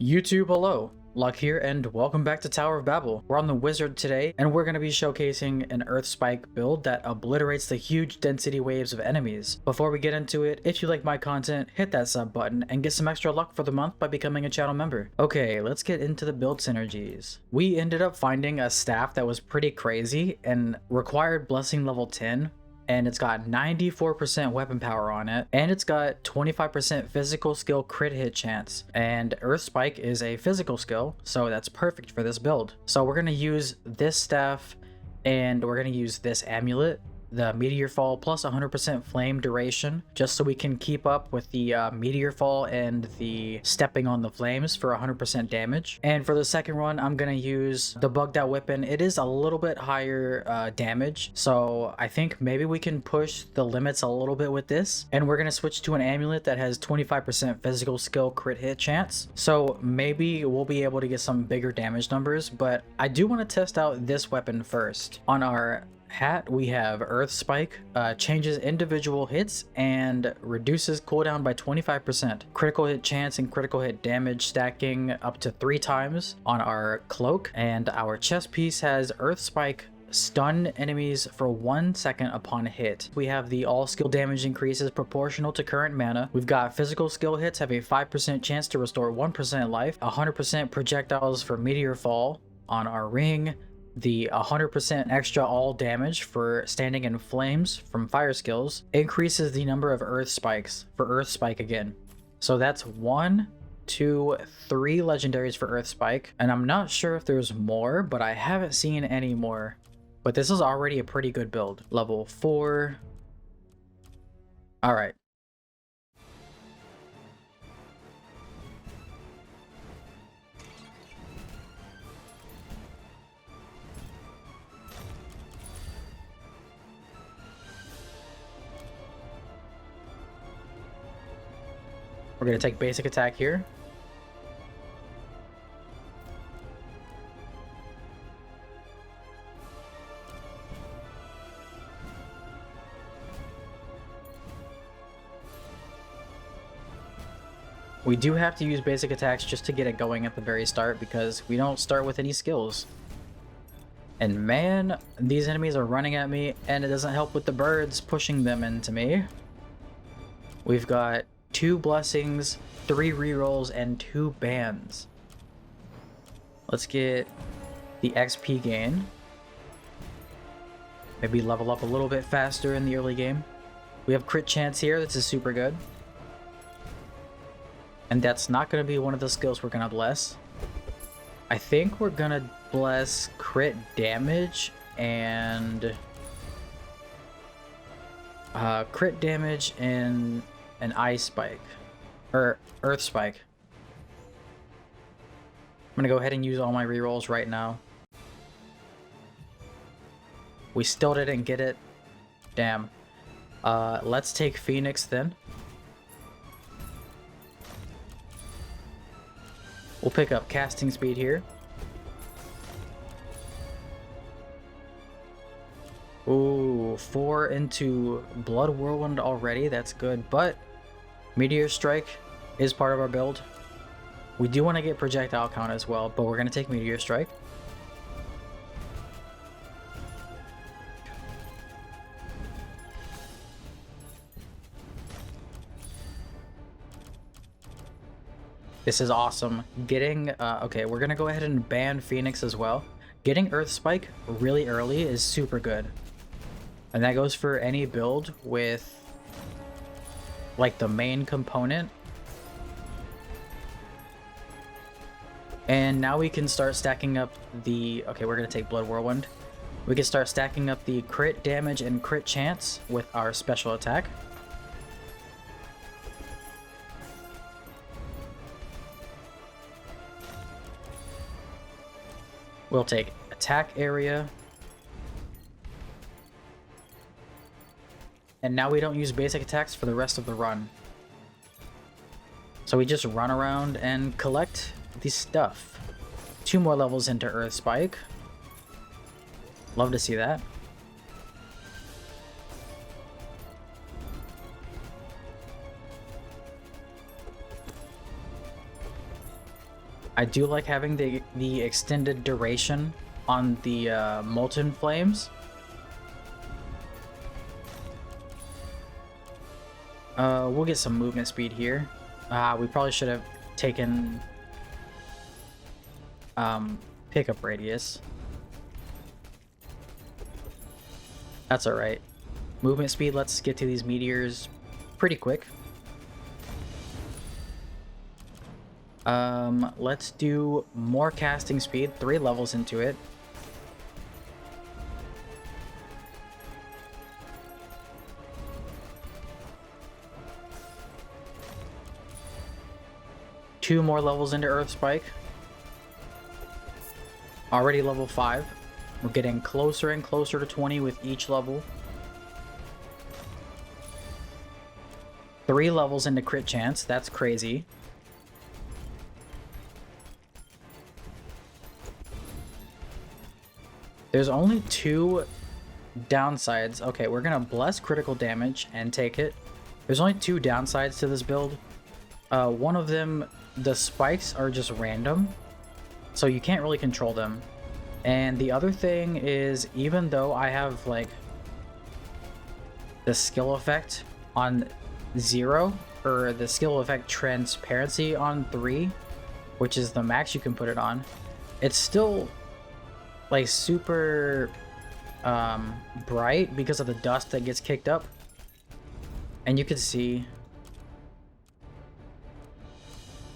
YouTube, hello. Luck here and welcome back to Tower of Babel. We're on the Wizard today and we're going to be showcasing an Earth Spike build that obliterates the huge density waves of enemies. Before we get into it, if you like my content, hit that sub button and get some extra luck for the month by becoming a channel member. Okay, let's get into the build synergies. We ended up finding a staff that was pretty crazy and required blessing level 10. And it's got 94% weapon power on it, and it's got 25% physical skill crit hit chance. And Earth Spike is a physical skill, so that's perfect for this build. So we're gonna use this staff, and we're gonna use this amulet, the meteor fall plus 100% flame duration, just so we can keep up with the meteor fall and the stepping on the flames for 100% damage. And for the second run, I'm gonna use the bugged out weapon. It is a little bit higher damage, so I think maybe we can push the limits a little bit with this. And we're gonna switch to an amulet that has 25% physical skill crit hit chance, so maybe we'll be able to get some bigger damage numbers. But I do want to test out this weapon first. On our hat, we have Earth Spike, changes individual hits and reduces cooldown by 25%. Critical hit chance and critical hit damage stacking up to 3 times on our cloak. And our chest piece has Earth Spike stun enemies for 1 second upon hit. We have the all skill damage increases proportional to current mana. We've got physical skill hits have a 5% chance to restore 1% life, 100% projectiles for meteor fall on our ring, the 100% extra all damage for standing in flames from fire skills, increases the number of Earth Spikes for Earth Spike again. So that's 1, 2, 3 legendaries for Earth Spike, and I'm not sure if there's more, but I haven't seen any more. But this is already a pretty good build. Level 4. Alright. We're going to take basic attack here. We do have to use basic attacks just to get it going at the very start because we don't start with any skills. And man, these enemies are running at me and it doesn't help with the birds pushing them into me. We've got 2 blessings, 3 rerolls, and 2 bans. Let's get the XP gain. Maybe level up a little bit faster in the early game. We have crit chance here. This is super good. And that's not going to be one of the skills we're going to bless. I think we're going to bless crit damage and crit damage and an ice spike or Earth Spike. I'm gonna go ahead and use all my rerolls right now. We still didn't get it. Damn. Let's take Phoenix then. We'll pick up casting speed here. Ooh, 4 into Blood Whirlwind already. That's good, but Meteor Strike is part of our build. We do want to get projectile count as well, but we're going to take Meteor Strike. This is awesome. Getting, okay, we're going to go ahead and ban Phoenix as well. Getting Earth Spike really early is super good. And that goes for any build with like the main component. And now we can start stacking up the, okay, we're gonna take Blood Whirlwind. We can start stacking up the crit damage and crit chance with our special attack. We'll take attack area. And now we don't use basic attacks for the rest of the run. So we just run around and collect the stuff. 2 more levels into Earth Spike. Love to see that. I do like having the extended duration on the molten flames. We'll get some movement speed here. We probably should have taken pickup radius. That's alright. Movement speed, let's get to these meteors pretty quick. Let's do more casting speed, 3 levels into it. Two more levels into Earth Spike. Already level 5. We're getting closer and closer to 20 with each level. 3 levels into crit chance, that's crazy. There's only 2 downsides. Okay, we're gonna bless critical damage and take it. There's only 2 downsides to this build. One of them, the spikes are just random, so you can't really control them. And the other thing is, even though I have like the skill effect on 0, or the skill effect transparency on 3, which is the max you can put it on, it's still like super bright because of the dust that gets kicked up. And you can see,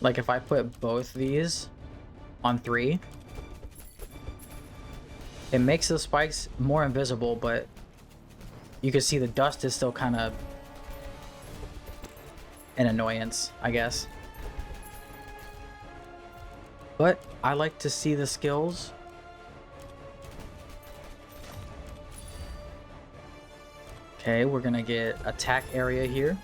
like, if I put both these on 3, it makes the spikes more invisible, but you can see the dust is still kind of an annoyance, I guess. But I like to see the skills. Okay, we're gonna get attack area here.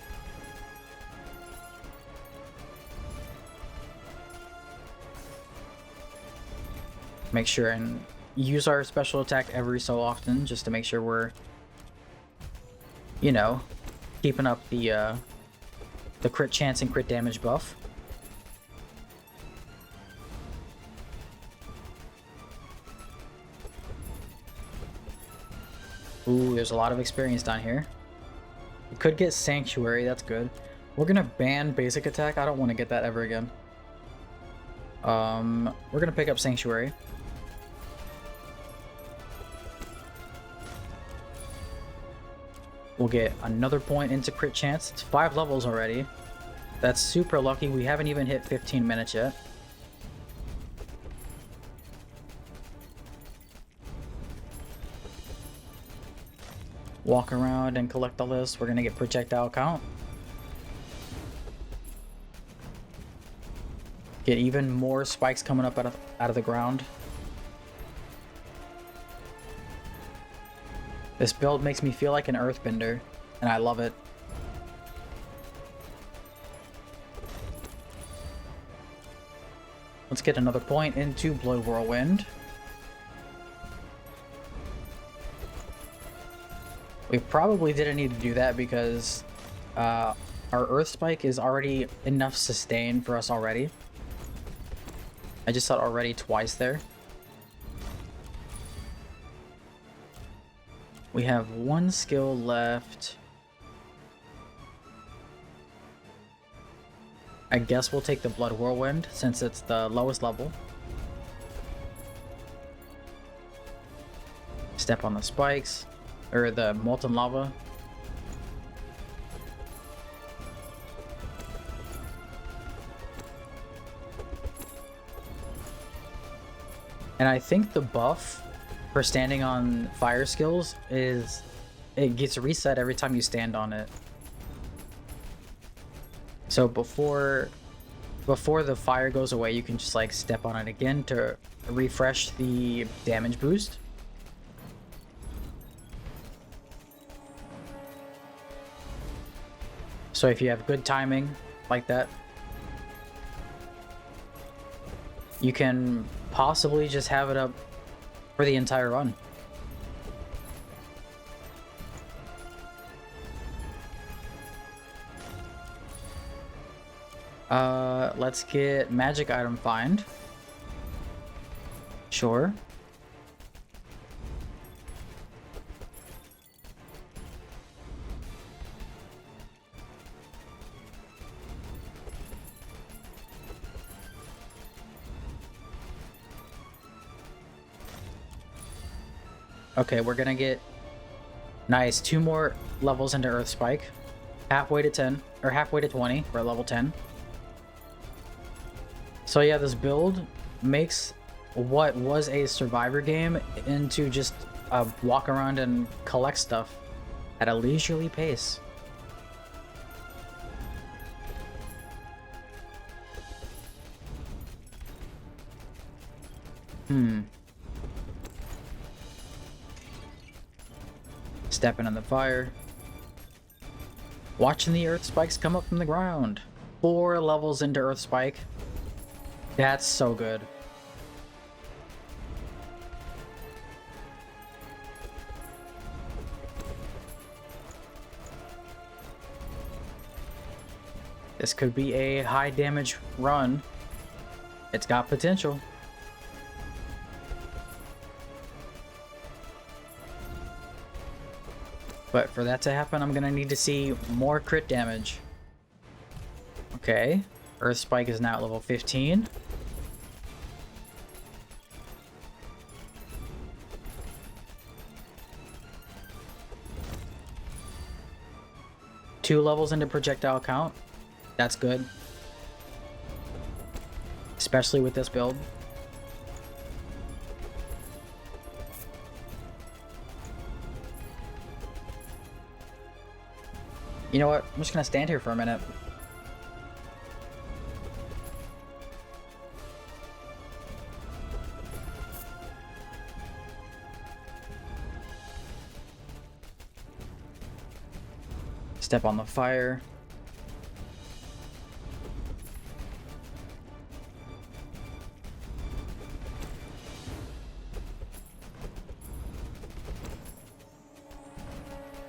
Make sure and use our special attack every so often, just to make sure we're, you know, keeping up the crit chance and crit damage buff. Ooh, there's a lot of experience down here. We could get Sanctuary, that's good. We're gonna ban basic attack. I don't want to get that ever again. We're gonna pick up Sanctuary. We'll get another point into crit chance. It's 5 levels already. That's super lucky. We haven't even hit 15 minutes yet. Walk around and collect all this. We're gonna get projectile count. Get even more spikes coming up out of the ground. This build makes me feel like an earthbender, and I love it. Let's get another point into Blood Whirlwind. We probably didn't need to do that because our Earth Spike is already enough sustain for us already. I just saw already twice there. We have 1 skill left. I guess we'll take the Blood Whirlwind since it's the lowest level. Step on the spikes, or the molten lava. And I think the buff for standing on fire skills is it gets reset every time you stand on it. So before the fire goes away, you can just like step on it again to refresh the damage boost. So if you have good timing like that, you can possibly just have it up for the entire run. Let's get magic item find. Sure. Okay, we're gonna get nice 2 more levels into Earth Spike. Halfway to 10, or halfway to 20 for level 10. So yeah, this build makes what was a survivor game into just a walk around and collect stuff at a leisurely pace. Stepping in the fire. Watching the Earth Spikes come up from the ground. 4 levels into Earth Spike. That's so good. This could be a high damage run. It's got potential. But for that to happen, I'm gonna need to see more crit damage. Okay. Earth Spike is now at level 15. Two levels into projectile count. That's good. Especially with this build. You know what? I'm just gonna stand here for a minute. Step on the fire.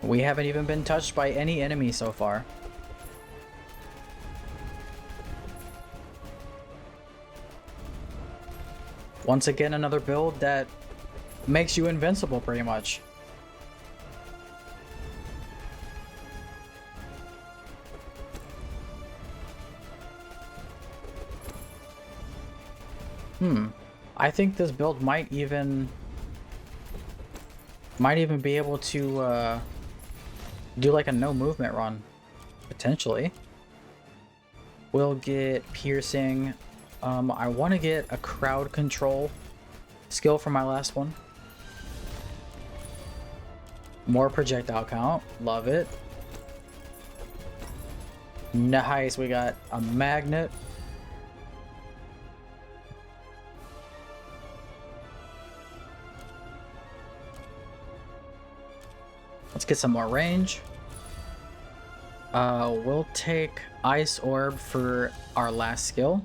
We haven't even been touched by any enemy so far. Once again, another build that makes you invincible pretty much. I think this build might even be able to do like a no movement run, potentially. We'll get piercing. I want to get a crowd control skill for my last one. More projectile count, love it. Nice, we got a magnet. Let's get some more range. We'll take Ice Orb for our last skill.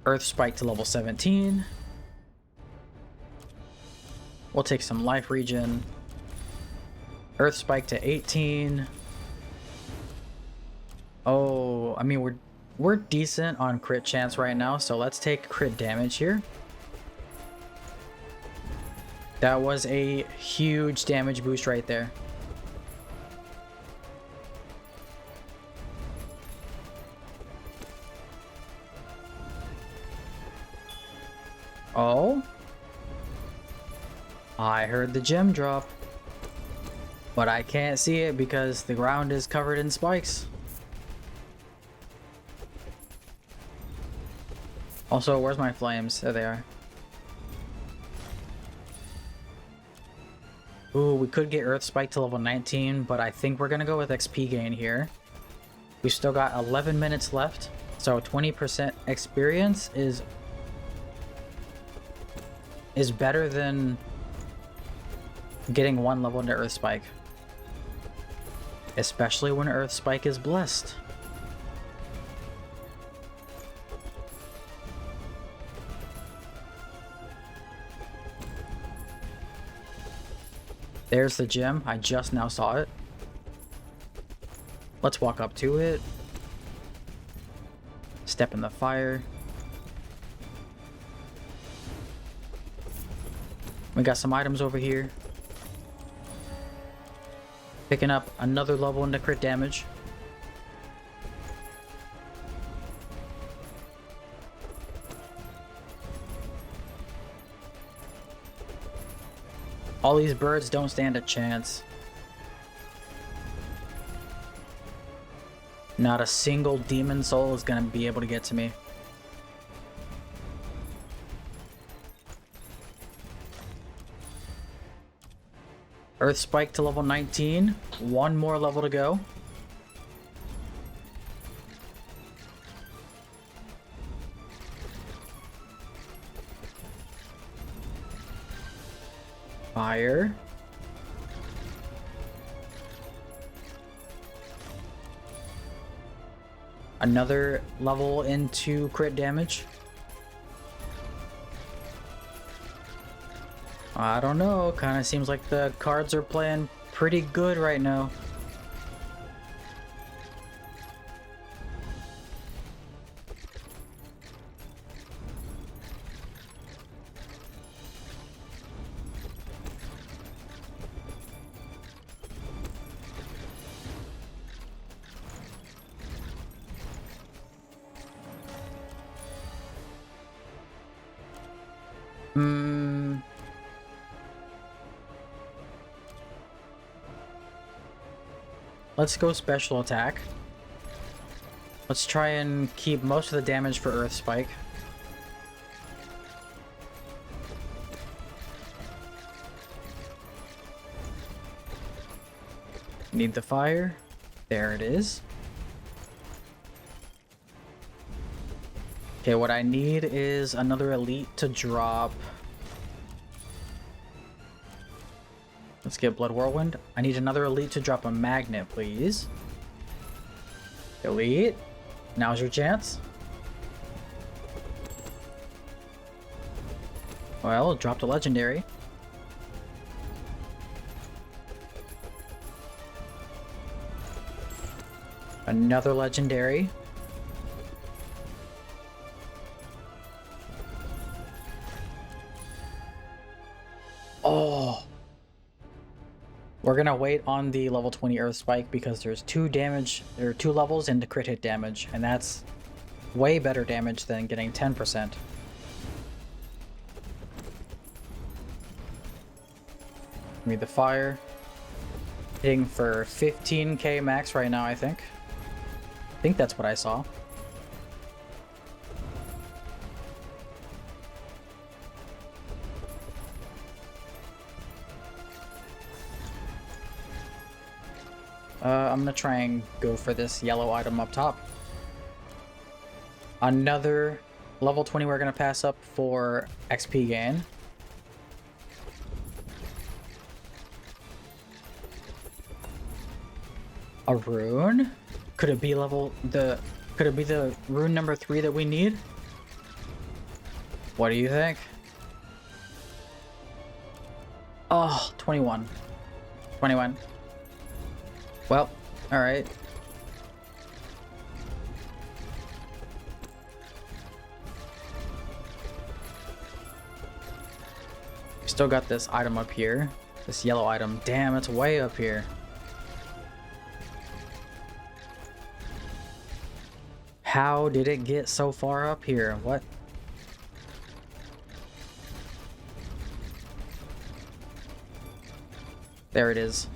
Earth Spike to level 17. We'll take some life regen. Earth Spike to 18. Oh, I mean we're decent on crit chance right now, so let's take crit damage here. That was a huge damage boost right there. Oh, I heard the gem drop, but I can't see it because the ground is covered in spikes. Also, where's my flames? There they are. Ooh, we could get Earth Spike to level 19, but I think we're gonna go with XP gain here. We've still got 11 minutes left, so 20% experience is better than getting 1 level into Earth Spike. Especially when Earth Spike is blessed. There's the gem. I just now saw it. Let's walk up to it. Step in the fire. We got some items over here. Picking up another level into crit damage. All these birds don't stand a chance. Not a single demon soul is gonna be able to get to me. Earth Spike to level 19. One more level to go. Fire. Another level into crit damage. I don't know, kind of seems like the cards are playing pretty good right now. Let's go special attack. Let's try and keep most of the damage for Earth Spike. Need the fire. There it is. Okay, what I need is another elite to drop. Let's get Blood Whirlwind. I need another elite to drop a magnet, please. Elite, now's your chance. Well, dropped a legendary. Another legendary. Oh. We're gonna wait on the level 20 Earth Spike because there's 2 levels into crit hit damage, and that's way better damage than getting 10%. Need the fire. Hitting for 15k max right now, I think. I think that's what I saw. I'm gonna try and go for this yellow item up top. Another level 20 we're gonna pass up for XP gain. A rune? Could it be the rune number 3 that we need? What do you think? Oh, 21. 21. Well, alright. Still got this item up here. This yellow item. Damn, it's way up here. How did it get so far up here? What? There it is.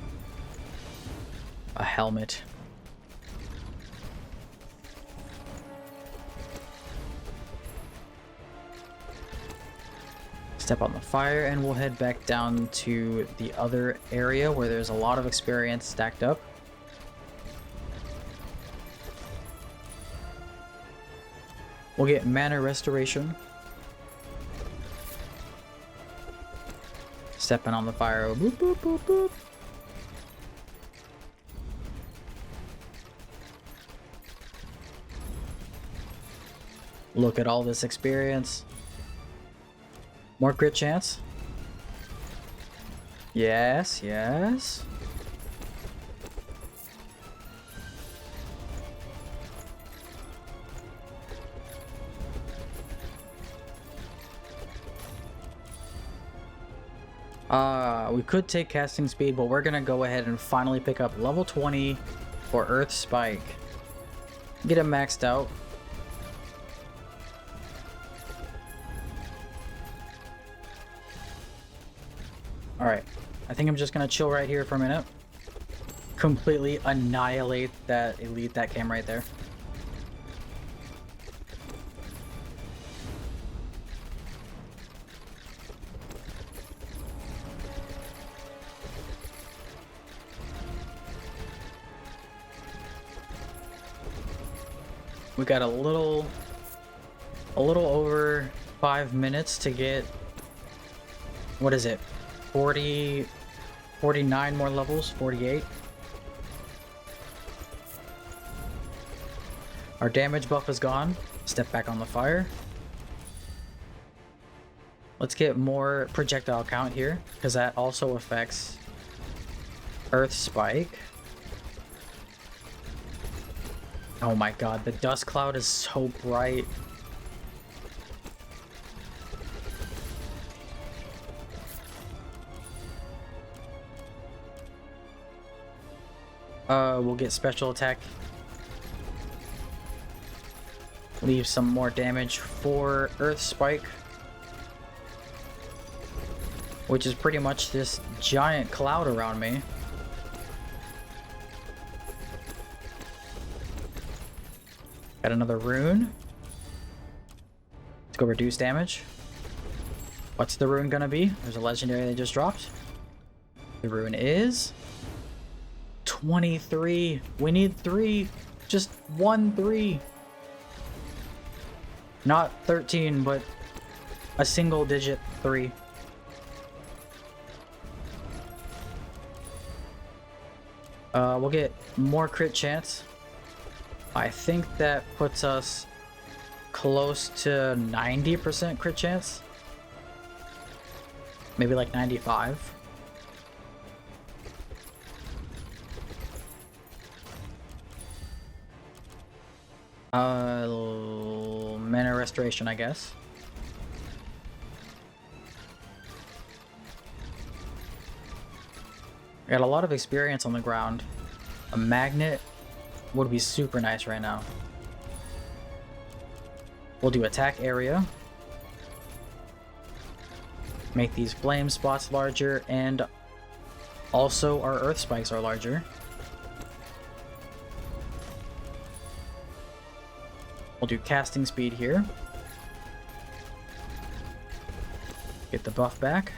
A helmet. Step on the fire and we'll head back down to the other area where there's a lot of experience stacked up. We'll get mana restoration. Stepping on the fire. Boop, boop, boop, boop. Look at all this experience. More crit chance. Yes, yes. We could take casting speed, but we're gonna go ahead and finally pick up level 20 for Earth Spike. Get him maxed out. Alright, I think I'm just gonna chill right here for a minute. Completely annihilate that elite that came right there. We got a little over 5 minutes to get, what is it, 49 more levels, 48. Our damage buff is gone. Step back on the fire. Let's get more projectile count here, because that also affects Earth Spike. Oh my god, the dust cloud is so bright. We'll get special attack. Leave some more damage for Earth Spike, which is pretty much this giant cloud around me. Got another rune. Let's go reduce damage. What's the rune gonna be? There's a legendary that just dropped. The rune is 23. We need 3. Just 1 3. Not 13, but a single digit 3. We'll get more crit chance. I think that puts us close to 90% crit chance. Maybe like 95. Mana restoration, I guess. I got a lot of experience on the ground. A magnet would be super nice right now. We'll do attack area. Make these flame spots larger, and also our earth spikes are larger. We'll do casting speed here. Get the buff back.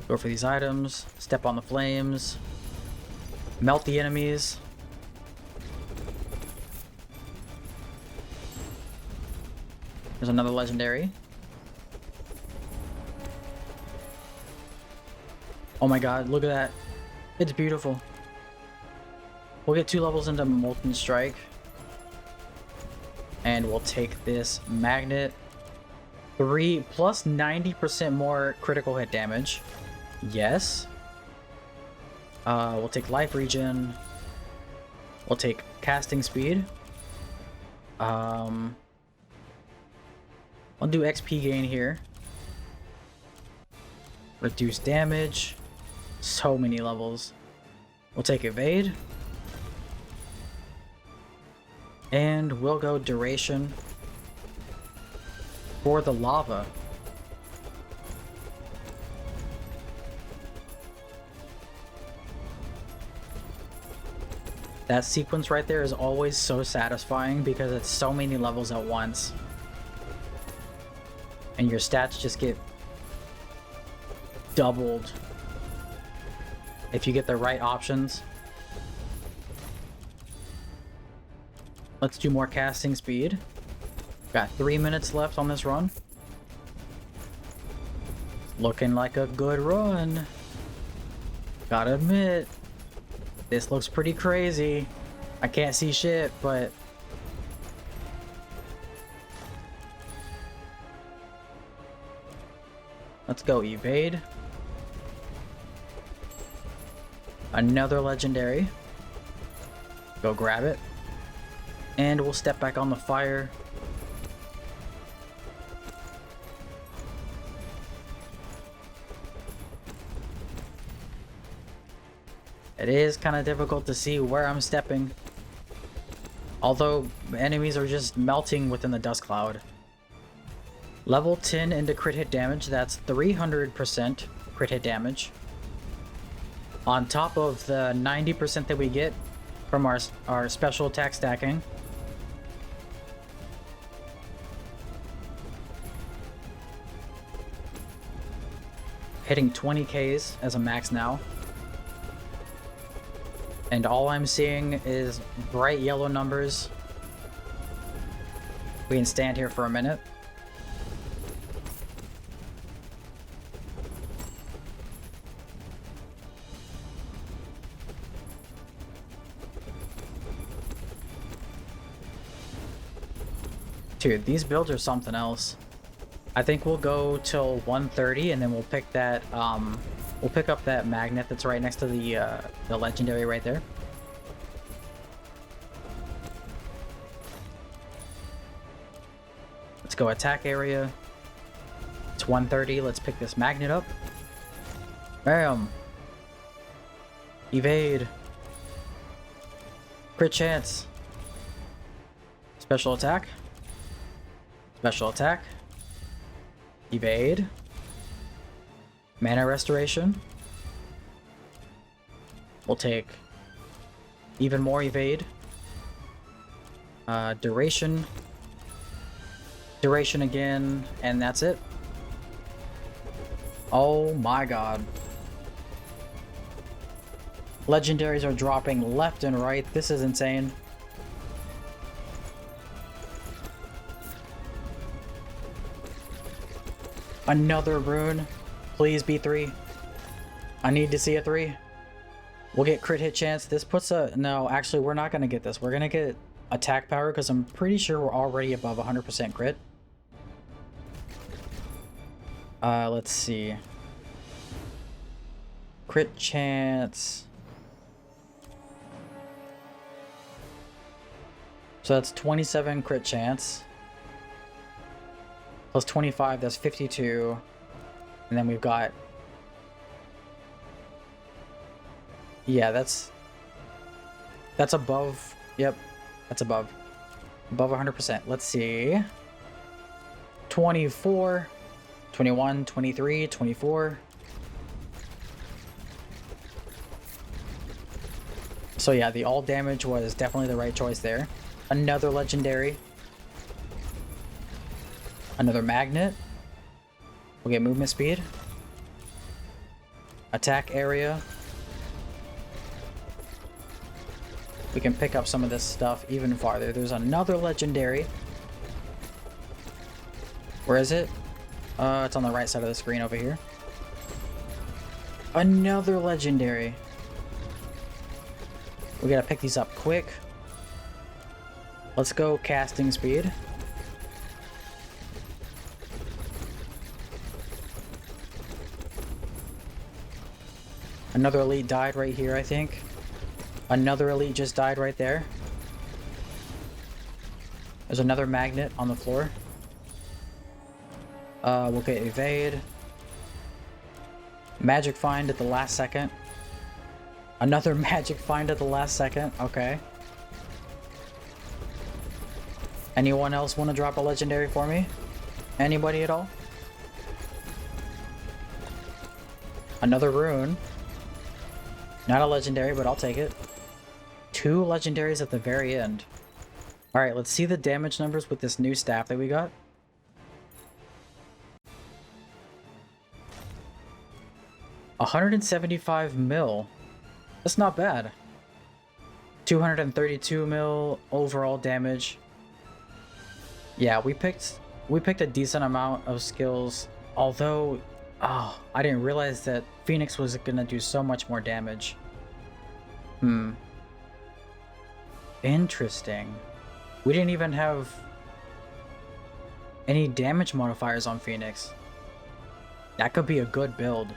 Go for these items. Step on the flames. Melt the enemies. There's another legendary. Oh my god, look at that. It's beautiful. We'll get 2 levels into Molten Strike. And we'll take this magnet. 3 plus 90% more critical hit damage. Yes. We'll take life regen. We'll take casting speed. I'll do XP gain here. Reduce damage. So many levels. We'll take evade. And we'll go duration for the lava. That sequence right there is always so satisfying because it's so many levels at once. And your stats just get doubled if you get the right options. Let's do more casting speed. Got 3 minutes left on this run. Looking like a good run. Gotta admit, this looks pretty crazy. I can't see shit, but let's go evade. Another legendary. Go grab it. And we'll step back on the fire. It is kind of difficult to see where I'm stepping. Although enemies are just melting within the dust cloud. Level 10 into crit hit damage, that's 300% crit hit damage. On top of the 90% that we get from our special attack stacking. Hitting 20 Ks as a max now. And all I'm seeing is bright yellow numbers. We can stand here for a minute. Dude, these builds are something else. I think we'll go till 130 and then we'll pick that we'll pick up that magnet that's right next to the legendary right there. Let's go attack area. It's 130. Let's pick this magnet up. Bam. Evade. Crit chance. Special attack. Special attack. Evade. Mana restoration. We'll take even more evade. Duration. Duration again, and that's it. Oh my god. Legendaries are dropping left and right. This is insane. Another rune. Please be 3. I need to see a 3. We'll get crit hit chance. This puts a... No, actually, we're not going to get this. We're going to get attack power because I'm pretty sure we're already above 100% crit. Let's see. Crit chance. So that's 27 crit chance. Plus 25, that's 52. And then we've got... Yeah, that's above... Yep, that's above. Above 100%. Let's see. 24, 21, 23, 24. So yeah, the all damage was definitely the right choice there. Another legendary. Another magnet. We'll get movement speed. Attack area. We can pick up some of this stuff even farther. There's another legendary. Where is it? It's on the right side of the screen over here. Another legendary. We gotta pick these up quick. Let's go casting speed. Another elite died right here, I think. Another elite just died right there. There's another magnet on the floor. We'll get evade. Magic find at the last second. Another magic find at the last second. Okay. Anyone else want to drop a legendary for me? Anybody at all? Another rune. Not a legendary, but I'll take it. 2 legendaries at the very end. Alright, let's see the damage numbers with this new staff that we got. $175 mil. That's not bad. 232 mil overall damage. Yeah, we picked a decent amount of skills, although I didn't realize that Phoenix was gonna do so much more damage. Interesting. We didn't even have any damage modifiers on Phoenix. That could be a good build.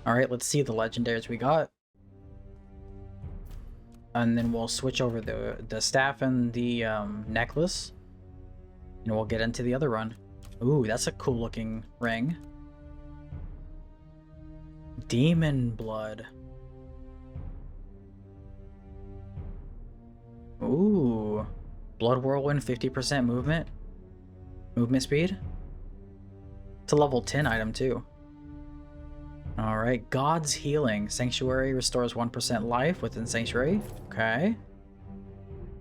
Alright, let's see the legendaries we got. And then we'll switch over the staff and the necklace. And we'll get into the other run. Ooh, that's a cool looking ring. Demon blood. Ooh. Blood whirlwind, 50% movement. Movement speed. It's a level 10 item too. Alright, God's Healing. Sanctuary restores 1% life within Sanctuary. Okay.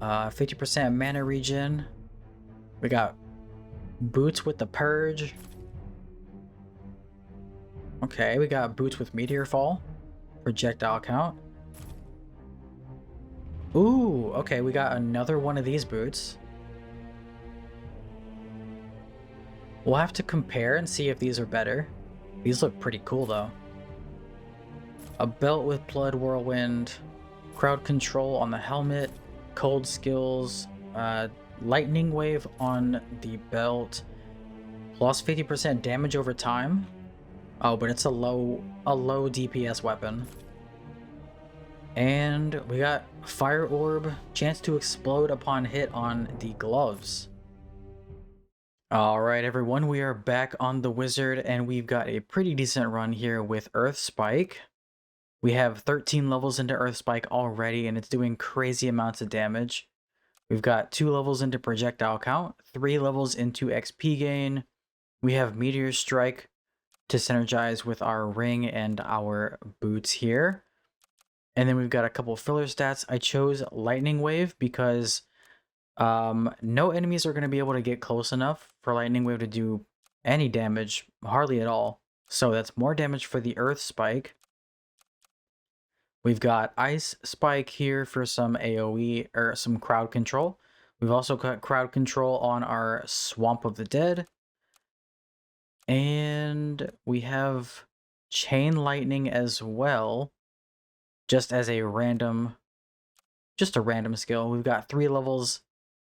50% mana regen. We got Boots with the Purge. Okay, we got Boots with Meteor Fall. Projectile count. Ooh, okay, we got another one of these boots. We'll have to compare and see if these are better. These look pretty cool though. A belt with Blood Whirlwind, crowd control on the helmet, cold skills, lightning wave on the belt, plus 50% damage over time. Oh, but it's a low DPS weapon. And we got Fire Orb, chance to explode upon hit on the gloves. Alright everyone, we are back on the Wizard and we've got a pretty decent run here with Earth Spike. We have 13 levels into Earth Spike already and it's doing crazy amounts of damage. We've got 2 levels into projectile count, 3 levels into XP gain. We have Meteor Strike to synergize with our ring and our boots here. And then we've got a couple filler stats. I chose Lightning Wave because no enemies are going to be able to get close enough for Lightning Wave to do any damage, hardly at all. So that's more damage for the Earth Spike. We've got Ice Spike here for some AoE, or some crowd control. We've also got crowd control on our Swamp of the Dead. And we have Chain Lightning as well, just as a random, skill. We've got 3 levels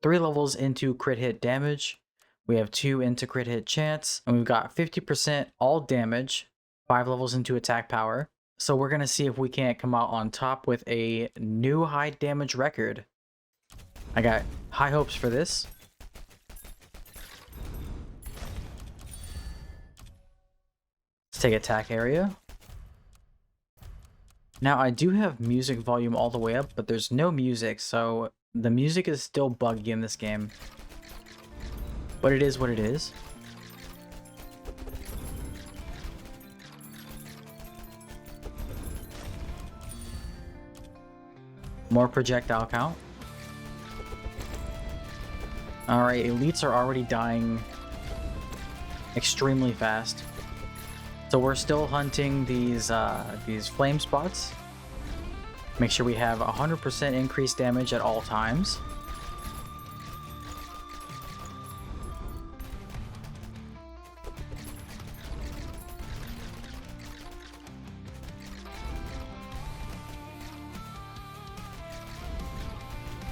into crit hit damage. We have 2 into crit hit chance, and we've got 50% all damage, 5 levels into attack power. So we're going to see if we can't come out on top with a new high damage record. I got high hopes for this. Let's take attack area. Now I do have music volume all the way up, but there's no music, so the music is still buggy in this game. But it is what it is. More projectile count. Alright, elites are already dying extremely fast. So we're still hunting these flame spots. Make sure we have 100% increased damage at all times.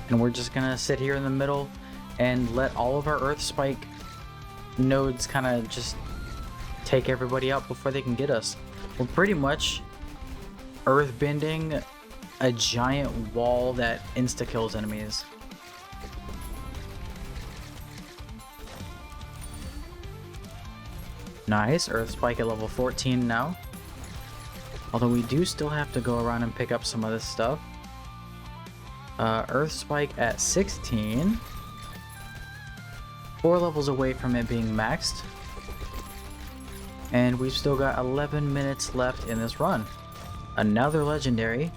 And we're just gonna sit here in the middle and let all of our Earth Spike nodes kind of just take everybody out before they can get us. We're pretty much earth bending a giant wall that insta-kills enemies. Nice, Earth Spike at level 14 now. Although we do still have to go around and pick up some of this stuff. Earth Spike at 16. 4 levels away from it being maxed. And we've still got 11 minutes left in this run. Another legendary.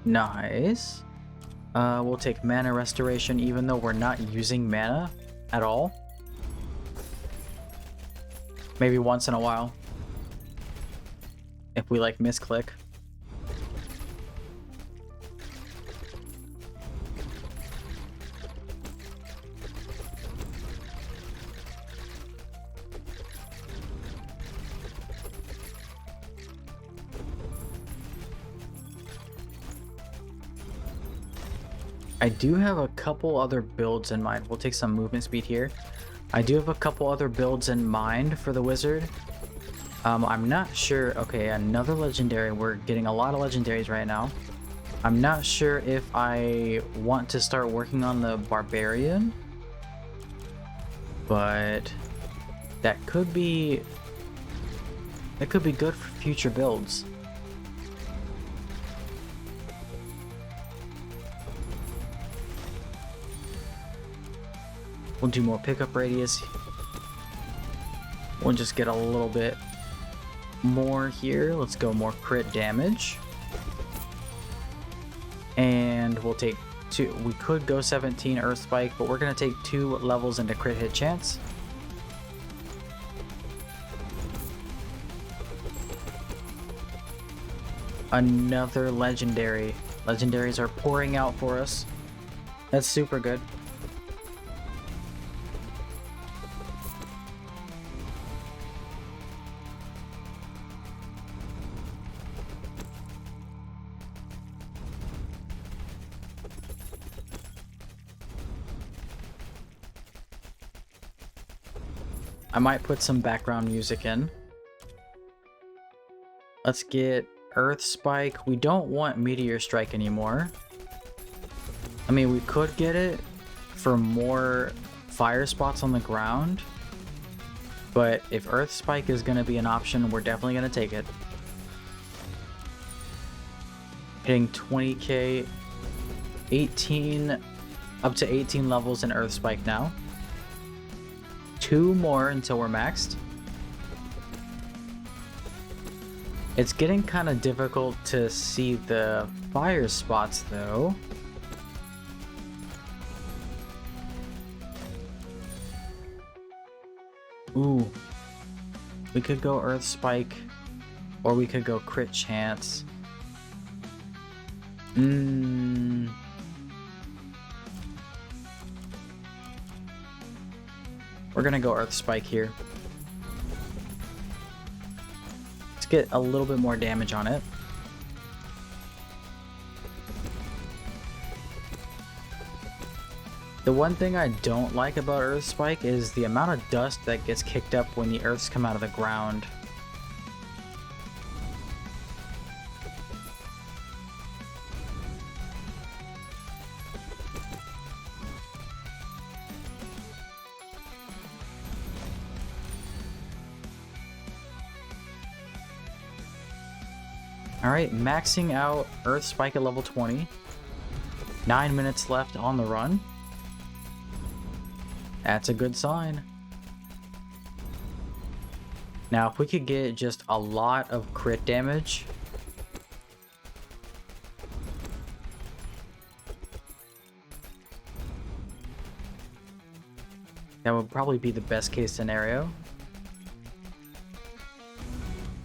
Nice. We'll take mana restoration even though we're not using mana at all. Maybe once in a while. If we like misclick. I do have a couple other builds in mind. We'll take some movement speed here. I do have a couple other builds in mind for the wizard. I'm not sure. Okay, another legendary. We're getting a lot of legendaries right now. I'm not sure if I want to start working on the barbarian, but that could be That could be good for future builds. We'll do more pickup radius. We'll just get a little bit more here. Let's go more crit damage. And we'll take 2. We could go 17 Earth Spike, but we're going to take 2 levels into crit hit chance. Another legendary. Legendaries are pouring out for us. That's super good. I might put some background music in. Let's get Earth Spike. We don't want Meteor Strike anymore. I mean, we could get it for more fire spots on the ground. But if Earth Spike is going to be an option, we're definitely going to take it. Hitting 20k, 18, up to 18 levels in Earth Spike now. 2 more until we're maxed. It's getting kind of difficult to see the fire spots though. Ooh. We could go Earth Spike, or we could go crit chance. We're gonna go Earth Spike here. Let's get a little bit more damage on it. The one thing I don't like about Earth Spike is the amount of dust that gets kicked up when the Earths come out of the ground. Alright, maxing out Earth Spike at level 20. 9 minutes left on the run. That's a good sign. Now, if we could get just a lot of crit damage. That would probably be the best case scenario.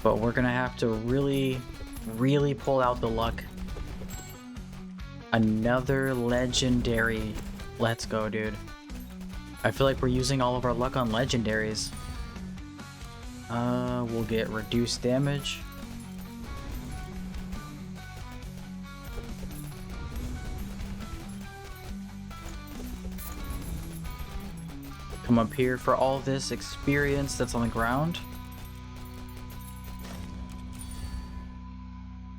But we're gonna have to really pull out the luck. Another legendary. Let's go, dude. I feel like we're using all of our luck on legendaries. We'll get reduced damage. Come up here for all this experience that's on the ground.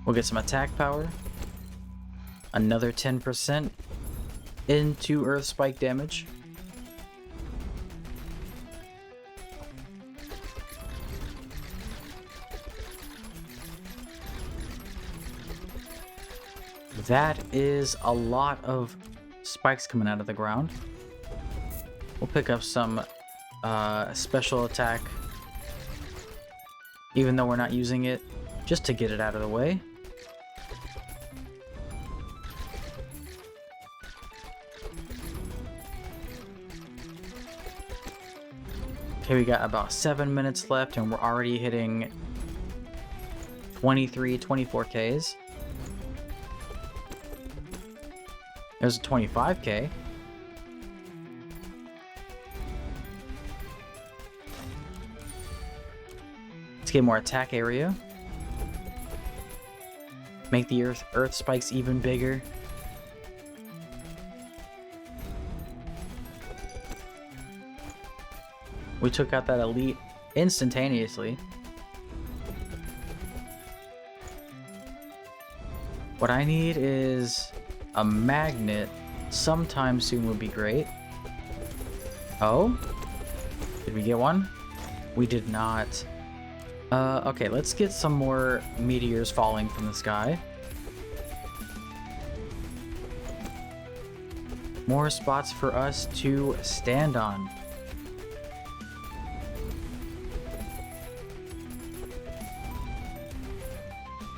We'll get some attack power. Another 10% into Earth Spike damage. That is a lot of spikes coming out of the ground. We'll pick up some special attack, even though we're not using it, just to get it out of the way. Okay, we got about 7 minutes left and we're already hitting 23, 24Ks. There's a 25K. Let's get more attack area. Make the earth spikes even bigger. We took out that elite instantaneously. What I need is a magnet sometime soon would be great. Oh? Did we get one? We did not. Okay, let's get some more meteors falling from the sky. More spots for us to stand on.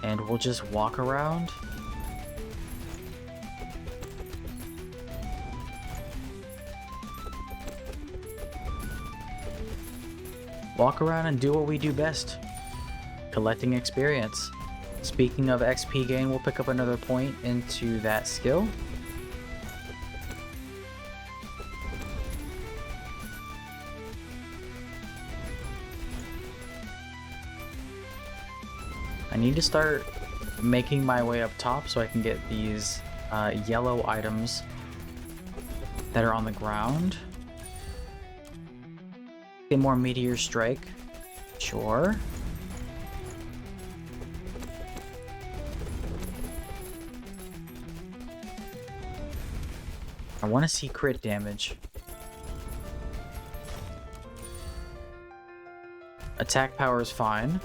And we'll just walk around. Walk around and do what we do best. Collecting experience. Speaking of XP gain, we'll pick up another point into that skill. I need to start making my way up top so I can get these yellow items that are on the ground. Get more meteor strike. Sure. I want to see crit damage. Attack power is fine.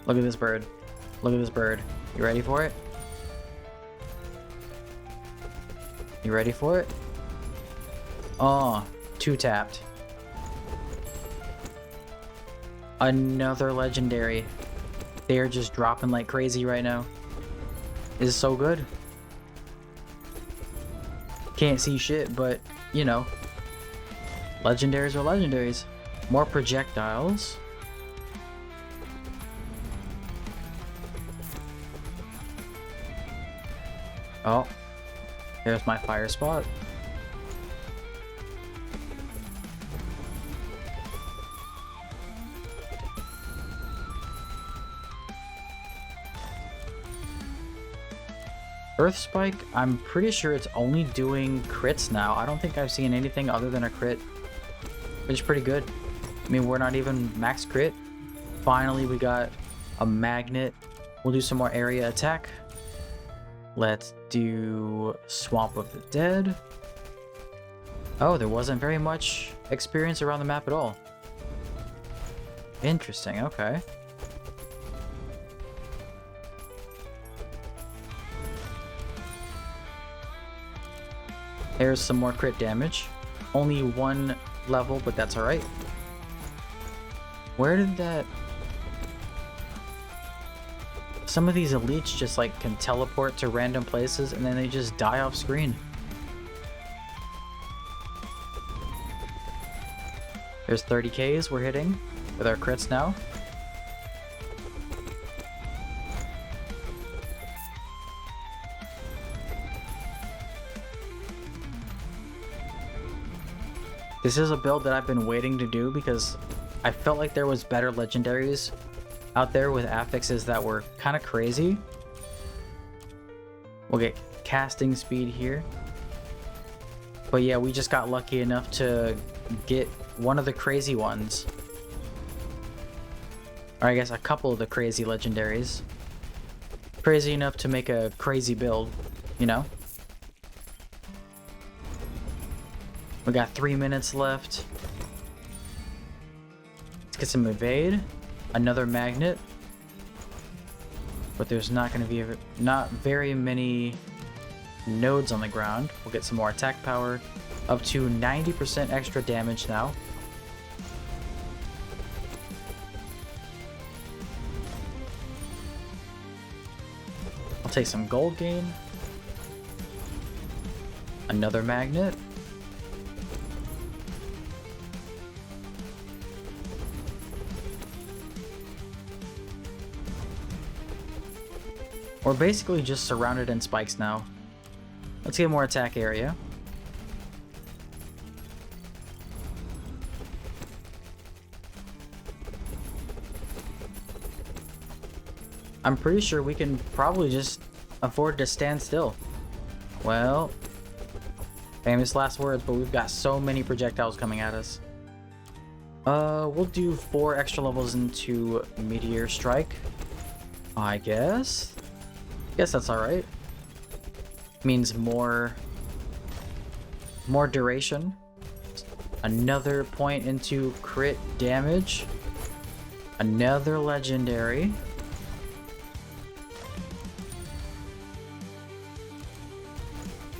Look at this bird. Look at this bird. You ready for it? You ready for it? Oh, 2 tapped. Another legendary. They are just dropping like crazy right now. This is so good. Can't see shit, but, you know. Legendaries are legendaries. More projectiles. Oh, there's my fire spot. Earth Spike, I'm pretty sure it's only doing crits now. I don't think I've seen anything other than a crit, which is pretty good. I mean, we're not even max crit. Finally, we got a magnet. We'll do some more area attack. Let's do Swamp of the Dead. Oh, there wasn't very much experience around the map at all. Interesting, okay. There's some more crit damage. Only 1 level, but that's alright. Where did that... Some of these elites just like can teleport to random places and then they just die off screen. There's 30Ks we're hitting with our crits now. This is a build that I've been waiting to do because I felt like there was better legendaries out there with affixes that were kind of crazy. We'll get casting speed here. But yeah, we just got lucky enough to get one of the crazy ones. Or I guess a couple of the crazy legendaries. Crazy enough to make a crazy build, you know? We got 3 minutes left. Let's get some evade. Another magnet. But there's not going to be not very many nodes on the ground. We'll get some more attack power. Up to 90% extra damage now. I'll take some gold gain. Another magnet. We're basically just surrounded in spikes now. Let's get more attack area. I'm pretty sure we can probably just afford to stand still. Well, famous last words, but we've got so many projectiles coming at us. We'll do 4 extra levels into Meteor Strike. I guess that's alright. Means more duration. Another point into crit damage. Another legendary.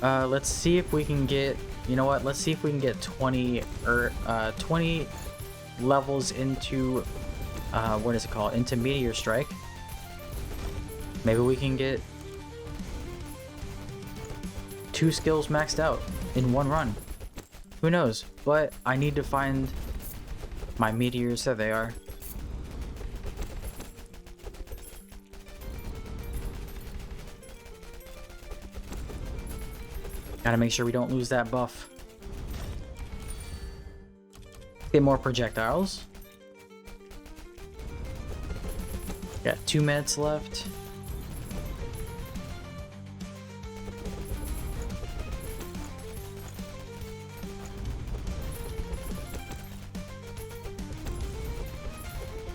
Let's see if we can get, you know what, let's see if we can get 20 levels into what is it called, into Meteor Strike. Maybe we can get 2 skills maxed out in one run. Who knows? But I need to find my meteors. There they are. Gotta make sure we don't lose that buff. Get more projectiles. Got 2 minutes left.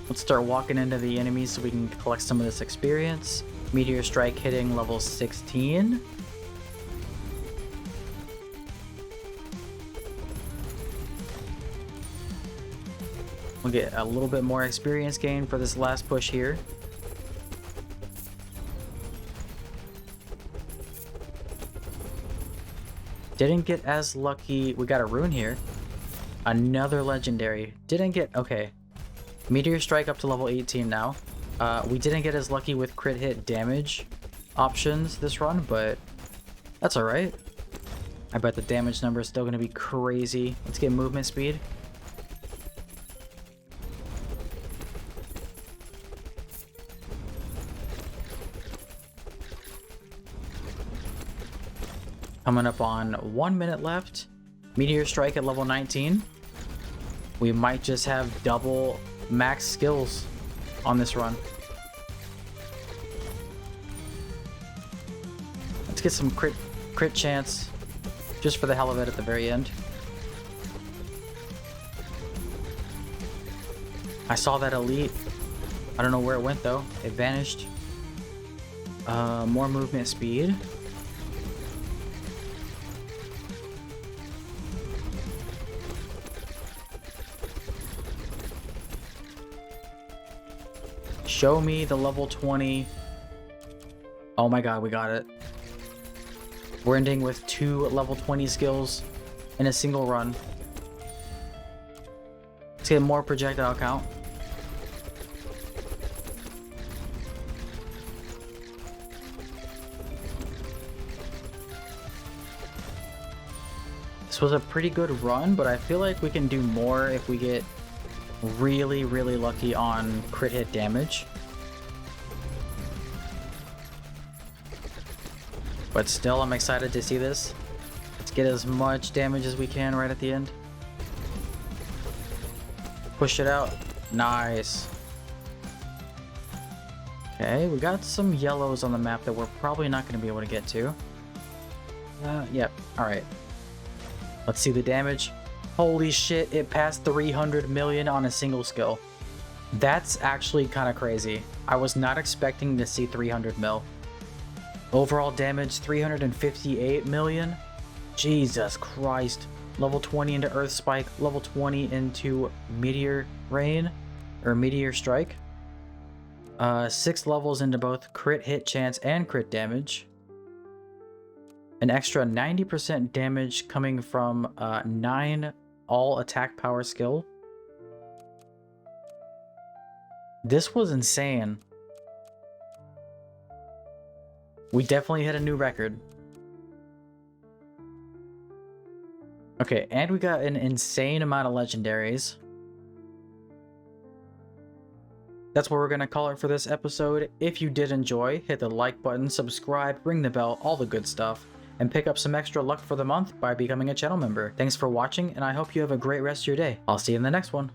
Let's start walking into the enemies so we can collect some of this experience. Meteor Strike hitting level 16. We'll get a little bit more experience gain for this last push here. Didn't get as lucky. We got a rune here. Another legendary. Didn't get... Okay. Meteor Strike up to level 18 now. We didn't get as lucky with crit hit damage options this run, but that's alright. I bet the damage number is still going to be crazy. Let's get movement speed. Coming up on 1 minute left. Meteor Strike at level 19. We might just have double max skills on this run. Let's get some crit chance just for the hell of it at the very end. I saw that elite. I don't know where it went though. It vanished. More movement speed. Show me the level 20. Oh my god, we got it. We're ending with 2 level 20 skills in a single run. Let's get more projectile count. This was a pretty good run, but I feel like we can do more if we get really, really lucky on crit hit damage. But still, I'm excited to see this. Let's get as much damage as we can right at the end. Push it out. Nice. Okay, we got some yellows on the map that we're probably not going to be able to get to. Yep, alright. Let's see the damage. Holy shit, it passed 300 million on a single skill. That's actually kind of crazy. I was not expecting to see 300 mil. Overall damage, 358 million. Jesus Christ. Level 20 into Earth Spike, level 20 into Meteor Rain, or Meteor Strike. 6 levels into both crit hit chance and crit damage. An extra 90% damage coming from 9 all attack power skill. This was insane. We definitely hit a new record. Okay, and we got an insane amount of legendaries. That's what we're going to call it for this episode. If you did enjoy, hit the like button, subscribe, ring the bell, all the good stuff, and pick up some extra luck for the month by becoming a channel member. Thanks for watching, and I hope you have a great rest of your day. I'll see you in the next one.